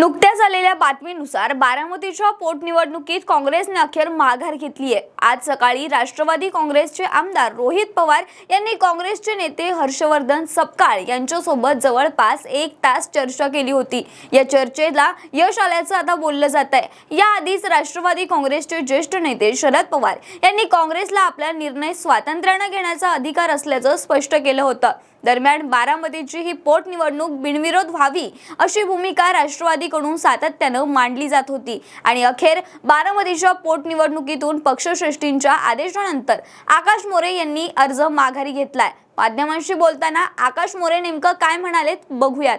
नुकत्याच आलेल्या बातमीनुसार बारामतीच्या पोटनिवडणुकीत काँग्रेसने अखेर माघार घेतली आहे। आज सकाळी राष्ट्रवादी काँग्रेसचे आमदार रोहित पवार यांनी काँग्रेसचे नेते हर्षवर्धन सपकाळ यांच्यासोबत जवळपास 1 तास चर्चा केली होती। या चर्चेला यश आल्याचं आता बोललं जात आहे। याआधीच राष्ट्रवादी काँग्रेसचे ज्येष्ठ नेते शरद पवार यांनी काँग्रेसला आपला निर्णय स्वातंत्र्याने घेण्याचा अधिकार असल्याचं स्पष्ट केलं होतं। दरम्यान बारामतीची ही पोटनिवडणूक बिनविरोध व्हावी अशी भूमिका राष्ट्रवादीकडून सातत्याने मांडली जात होती आणि अखेर बारामतीच्या पोटनिवडणुकीतून पक्षश्रेष्ठींच्या आदेशानंतर आकाश मोरे यांनी अर्ज माघारी घेतलाय। माध्यमांशी बोलताना आकाश मोरे नेमकं काय म्हणालेत बघूयात।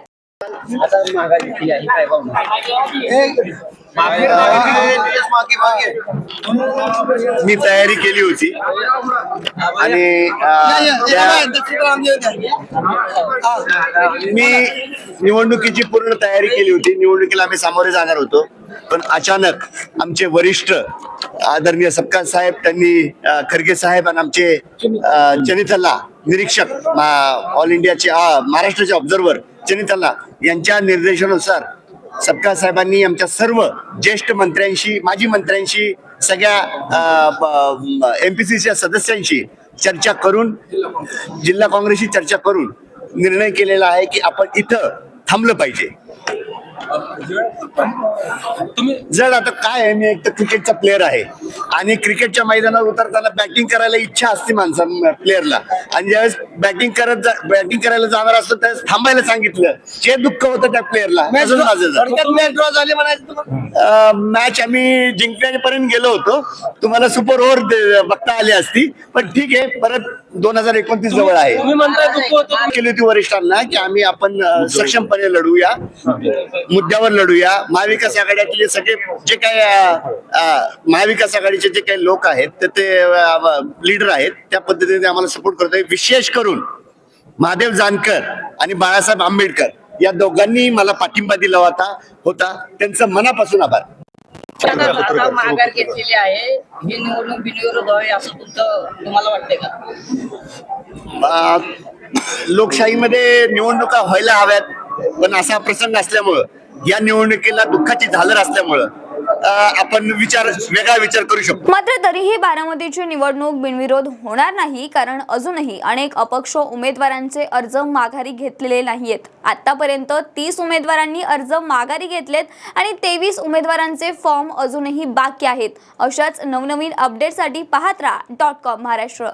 मी तयारी केली होती आणि मी निवडणुकीची पूर्ण तयारी केली होती। निवडणुकीला आम्ही सामोरे जाणार होतो, पण अचानक आमचे वरिष्ठ आदरणीय सपकाळ साहेब त्यांनी खरगे साहेब आणि आमचे चनितल्ला निरीक्षक ऑल इंडियाचे महाराष्ट्राचे ऑब्झर्व्हर चनितल्ला यांच्या निर्देशानुसार सपकाळ साहेबांनी आमच्या सर्व ज्येष्ठ मंत्र्यांशी, माजी मंत्र्यांशी, सगळ्या MPCच्या सदस्यांशी चर्चा करून, जिल्हा काँग्रेसशी चर्चा करून निर्णय केलेला आहे की आपण इथं थांबलं पाहिजे। जर आता काय आहे, मी एक तर क्रिकेटचा प्लेअर आहे आणि क्रिकेटच्या मैदानावर उतरताना बॅटिंग करायला इच्छा असते प्लेअरला, आणि ज्यावेळेस बॅटिंग करायला जाणार असतो त्यावेळेस थांबायला सांगितलं, जे दुःख होतं त्या प्लेअरला। मॅच आम्ही जिंकण्यापर्यंत गेलो होतो, तुम्हाला सुपर ओव्हर बघता आली असती, पण ठीक आहे, परत 2029 जवळ आहे। केली होती वरिष्ठांना की आपण सक्षमपणे लढूया, मुद्द्यावर लढूया। महाविकास आघाडीतले सगळे जे काही महाविकास आघाडीचे जे काही लोक आहेत ते लीडर आहेत, त्या पद्धतीने आम्हाला सपोर्ट करतोय। विशेष करून महादेव जानकर आणि बाळासाहेब आंबेडकर या दोघांनी मला पाठिंबा दिला होता, त्यांचं मनापासून आभार। माघार घेतलेली आहे, ही निवडणूक बिनविरोध व्हावी असं तुम्हाला वाटतंय का? लोकशाहीमध्ये निवडणुका व्हायला हव्यात, पण असा प्रसंग असल्यामुळं, या निवडणुकीला दुःखाची झालर असल्यामुळं आपण वेगळा विचार करू शकतो। मात्र तरीही बारामतीची निवडणूक बिनविरोध होणार नाही, कारण अजूनही अनेक अपक्ष उमेदवारांचे अर्ज माघारी घेतलेले नाहीयेत। आतापर्यंत 30 उमेदवारांनी अर्ज माघारी घेतलेत आणि 23 उमेदवारांचे फॉर्म अजूनही बाकी आहेत। अशाच नवनवीन अपडेटसाठी पाहत राहा .com महाराष्ट्र।